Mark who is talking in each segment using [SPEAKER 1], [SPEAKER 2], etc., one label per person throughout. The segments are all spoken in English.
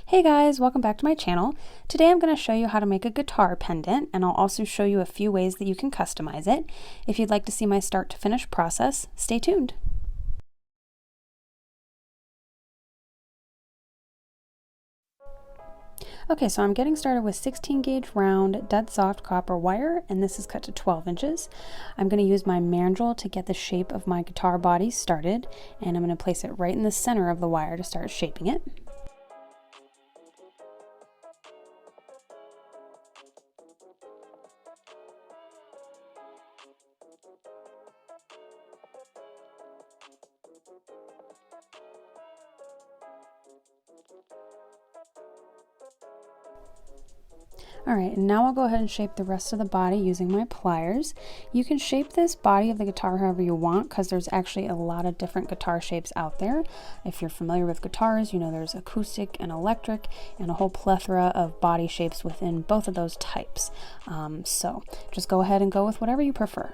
[SPEAKER 1] Hey guys, welcome back to my channel. Today I'm going to show you how to make a guitar pendant, and I'll also show you a few ways that you can customize it. If you'd like to see my start to finish process, stay tuned. Okay, so I'm getting started with 16 gauge round dead soft copper wire, and this is cut to 12 inches. I'm going to use my mandrel to get the shape of my guitar body started, and I'm going to place it right in the center of the wire to start shaping it. Alright, and now I'll go ahead and shape the rest of the body using my pliers. You can shape this body of the guitar however you want because there's actually a lot of different guitar shapes out there. If you're familiar with guitars, you know there's acoustic and electric and a whole plethora of body shapes within both of those types. So just go ahead and go with whatever you prefer.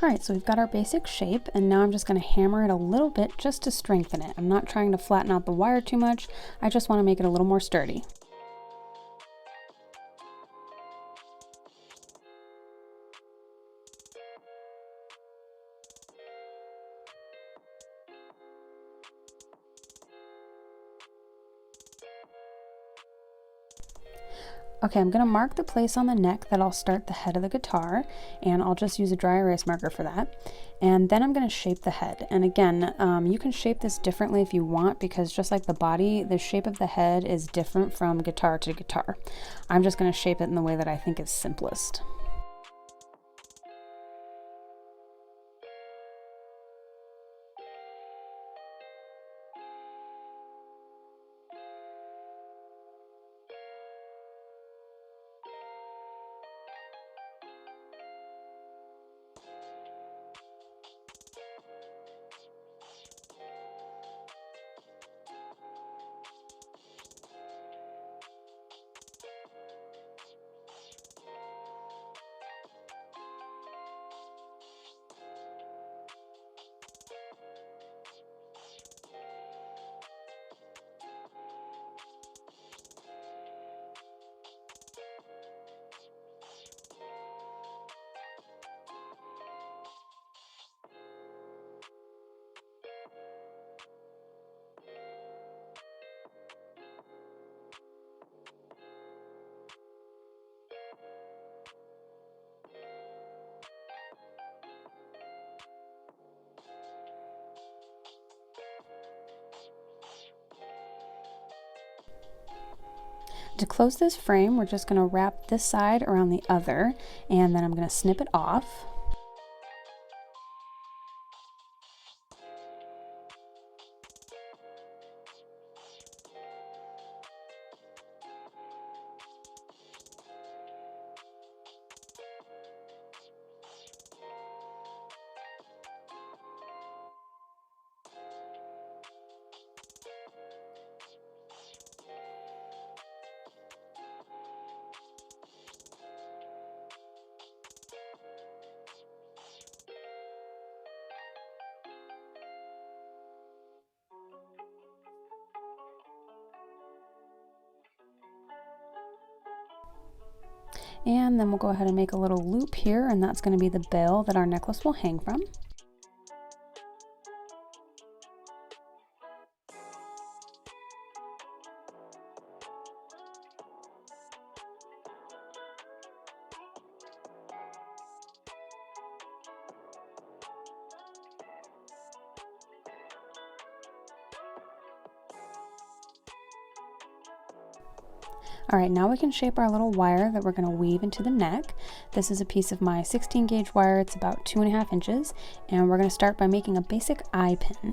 [SPEAKER 1] Alright, so we've got our basic shape, and now I'm just going to hammer it a little bit just to strengthen it. I'm not trying to flatten out the wire too much, I just want to make it a little more sturdy. Okay, I'm going to mark the place on the neck that I'll start the head of the guitar, and I'll just use a dry erase marker for that. And then I'm going to shape the head. And again, you can shape this differently if you want, because just like the body, the shape of the head is different from guitar to guitar. I'm just going to shape it in the way that I think is simplest. To close this frame, we're just going to wrap this side around the other, and then I'm going to snip it off. And then we'll go ahead and make a little loop here, and that's going to be the bail that our necklace will hang from. All right, now we can shape our little wire that we're going to weave into the neck. This is a piece of my 16 gauge wire. It's about 2.5 inches, and we're going to start by making a basic eye pin.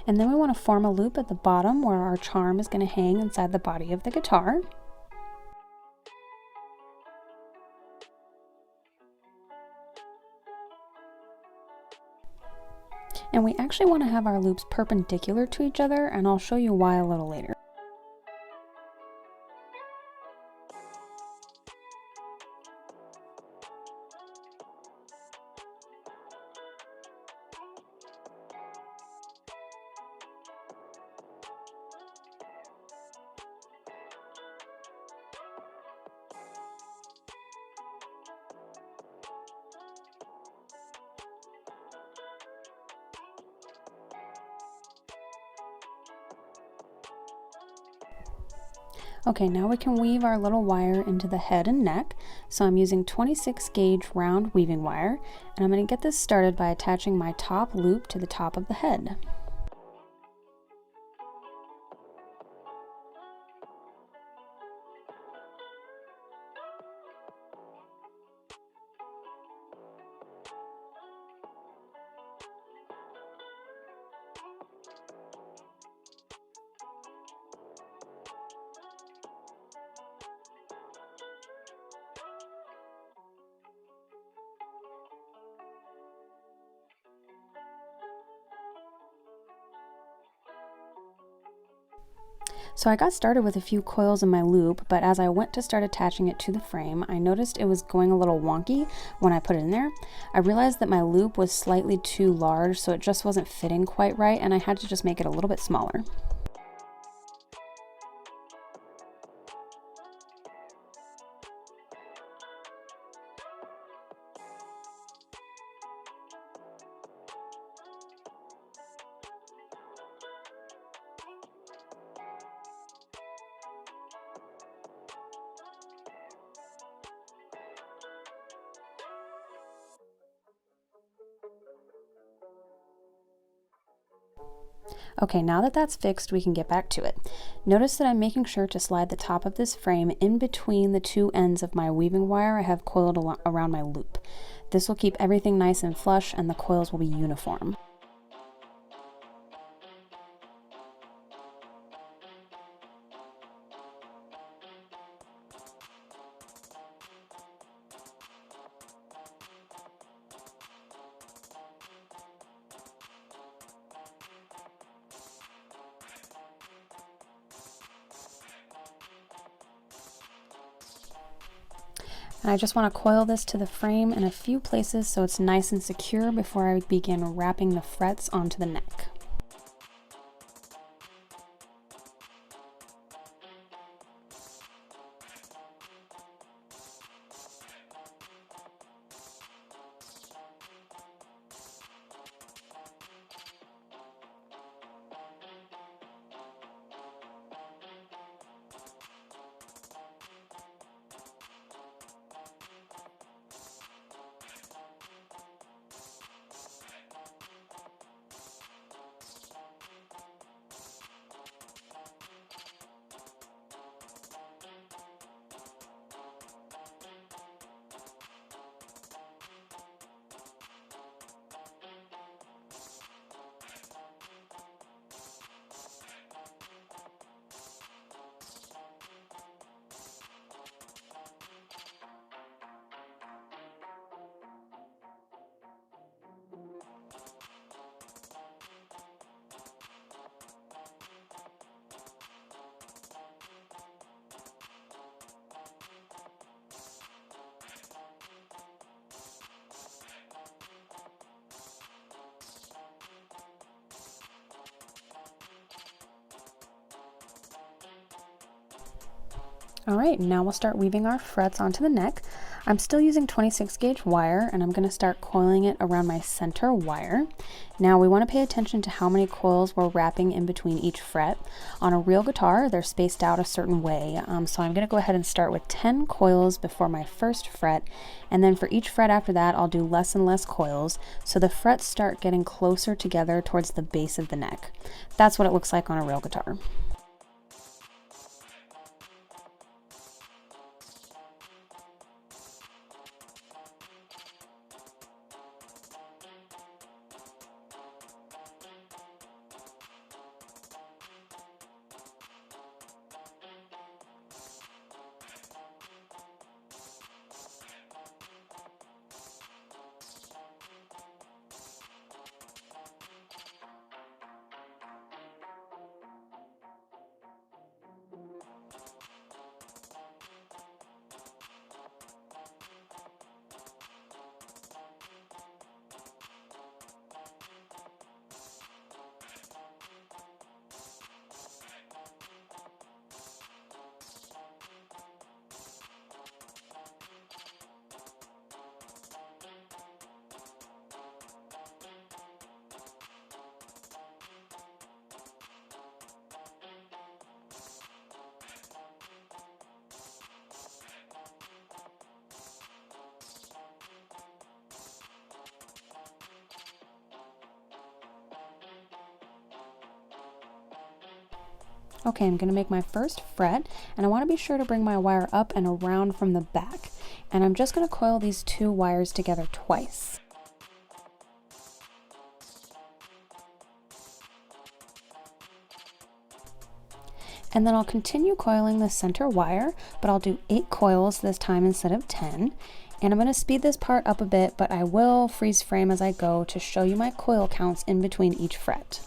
[SPEAKER 1] And then we want to form a loop at the bottom where our charm is going to hang inside the body of the guitar. And we actually want to have our loops perpendicular to each other, and I'll show you why a little later. Okay, now we can weave our little wire into the head and neck. So I'm using 26 gauge round weaving wire, and I'm going to get this started by attaching my top loop to the top of the head. So I got started with a few coils in my loop, but as I went to start attaching it to the frame, I noticed it was going a little wonky when I put it in there. I realized that my loop was slightly too large, so it just wasn't fitting quite right, and I had to just make it a little bit smaller. Okay, now that that's fixed, we can get back to it. Notice that I'm making sure to slide the top of this frame in between the two ends of my weaving wire I have coiled around my loop. This will keep everything nice and flush, and the coils will be uniform. And I just want to coil this to the frame in a few places so it's nice and secure before I begin wrapping the frets onto the neck. All right, now we'll start weaving our frets onto the neck. I'm still using 26 gauge wire and I'm going to start coiling it around my center wire. Now we want to pay attention to how many coils we're wrapping in between each fret. On a real guitar, they're spaced out a certain way, so I'm going to go ahead and start with 10 coils before my first fret, and then for each fret after that, I'll do less and less coils, so the frets start getting closer together towards the base of the neck. That's what it looks like on a real guitar. Okay, I'm going to make my first fret, and I want to be sure to bring my wire up and around from the back. And I'm just going to coil these two wires together twice. And then I'll continue coiling the center wire, but I'll do 8 coils this time instead of 10. And I'm going to speed this part up a bit, but I will freeze frame as I go to show you my coil counts in between each fret.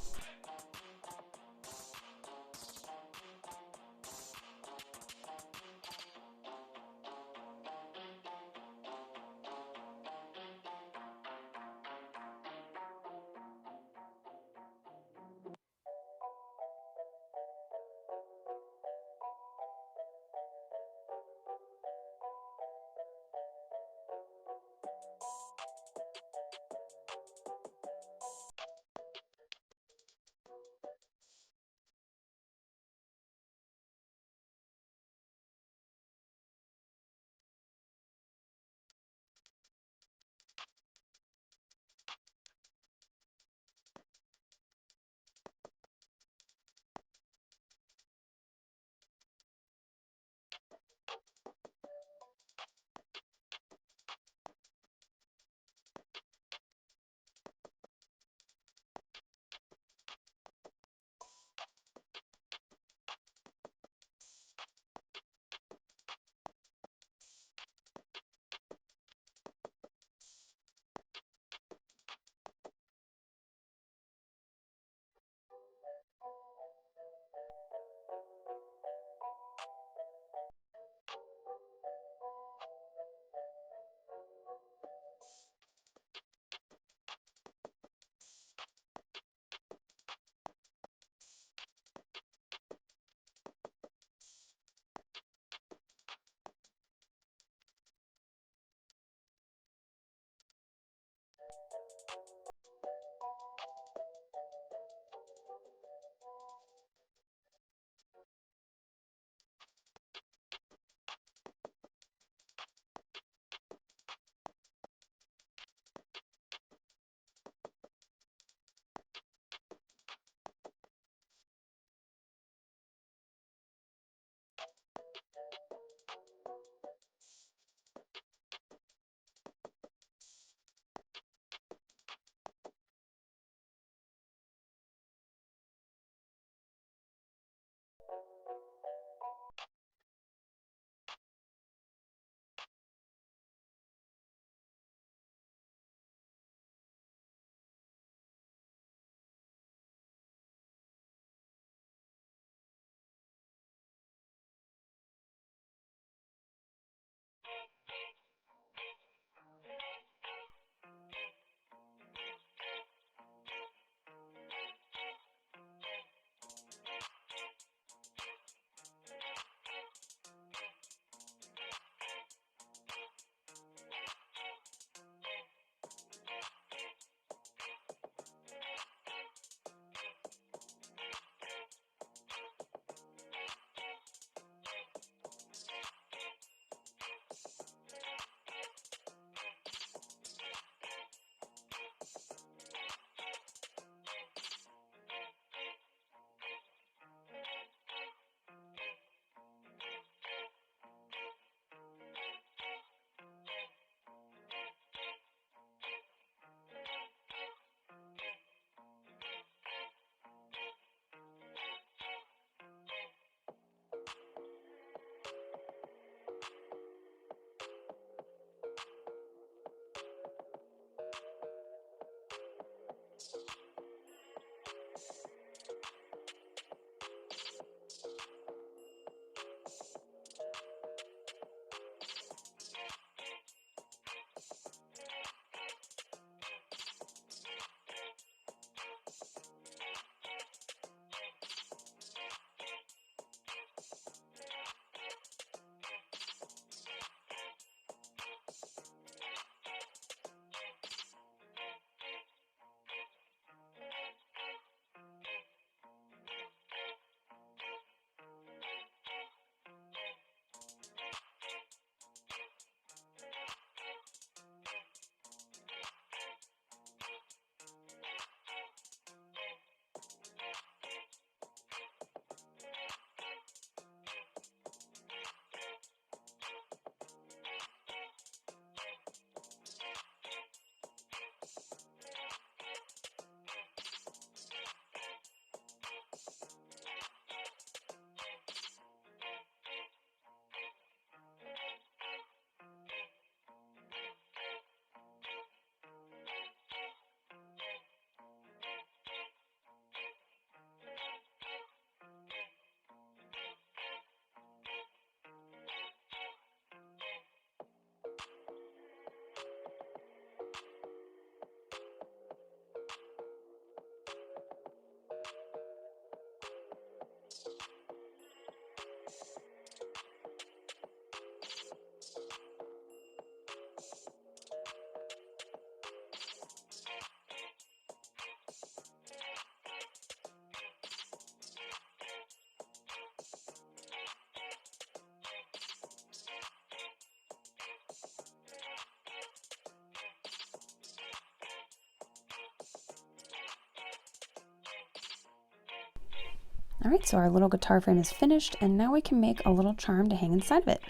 [SPEAKER 1] Alright, so our little guitar frame is finished, and now we can make a little charm to hang inside of it.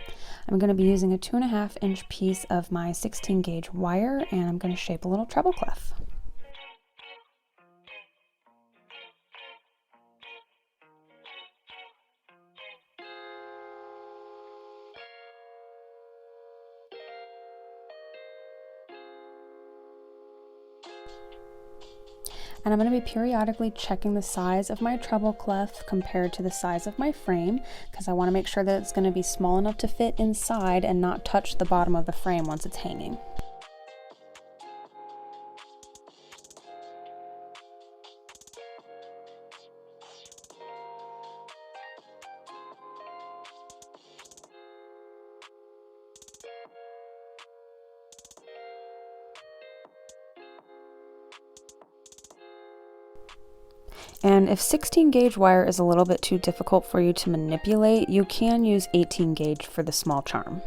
[SPEAKER 1] I'm going to be using a 2.5 inch piece of my 16 gauge wire, and I'm going to shape a little treble clef. And I'm going to be periodically checking the size of my treble clef compared to the size of my frame, because I want to make sure that it's going to be small enough to fit inside and not touch the bottom of the frame once it's hanging. And if 16 gauge wire is a little bit too difficult for you to manipulate, you can use 18 gauge for the small charm.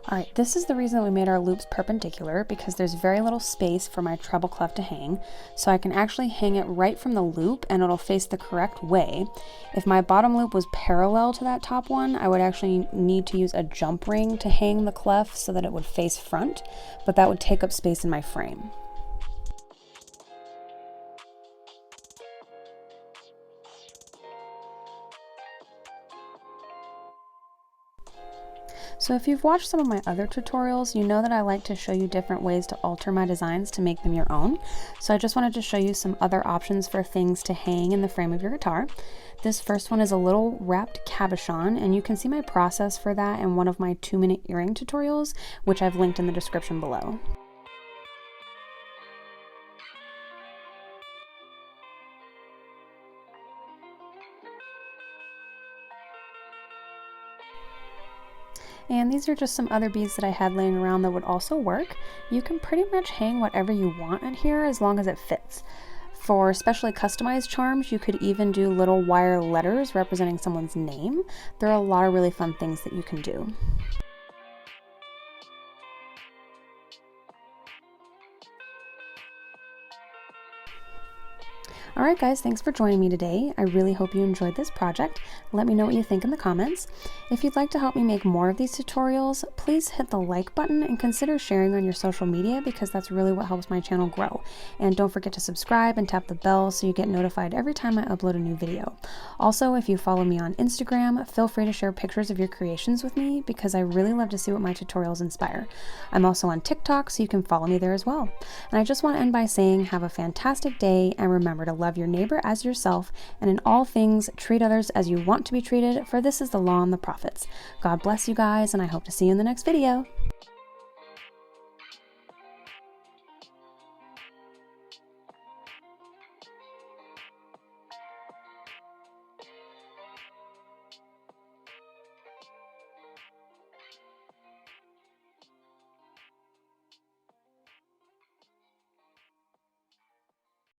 [SPEAKER 1] Alright, this is the reason that we made our loops perpendicular, because there's very little space for my treble clef to hang, so I can actually hang it right from the loop and it'll face the correct way. If my bottom loop was parallel to that top one, I would actually need to use a jump ring to hang the clef so that it would face front, but that would take up space in my frame. So if you've watched some of my other tutorials, you know that I like to show you different ways to alter my designs to make them your own. So I just wanted to show you some other options for things to hang in the frame of your guitar. This first one is a little wrapped cabachon, and you can see my process for that in one of my 2-minute earring tutorials, which I've linked in the description below. And these are just some other beads that I had laying around that would also work. You can pretty much hang whatever you want in here as long as it fits. For specially customized charms, you could even do little wire letters representing someone's name. There are a lot of really fun things that you can do. Alright guys, thanks for joining me today. I really hope you enjoyed this project. Let me know what you think in the comments. If you'd like to help me make more of these tutorials, please hit the like button and consider sharing on your social media because that's really what helps my channel grow. And don't forget to subscribe and tap the bell so you get notified every time I upload a new video. Also, if you follow me on Instagram, feel free to share pictures of your creations with me because I really love to see what my tutorials inspire. I'm also on TikTok, so you can follow me there as well. And I just want to end by saying have a fantastic day and remember to love your neighbor as yourself, and in all things treat others as you want to be treated, for this is the law and the prophets. God bless you guys, and I hope to see you in the next video.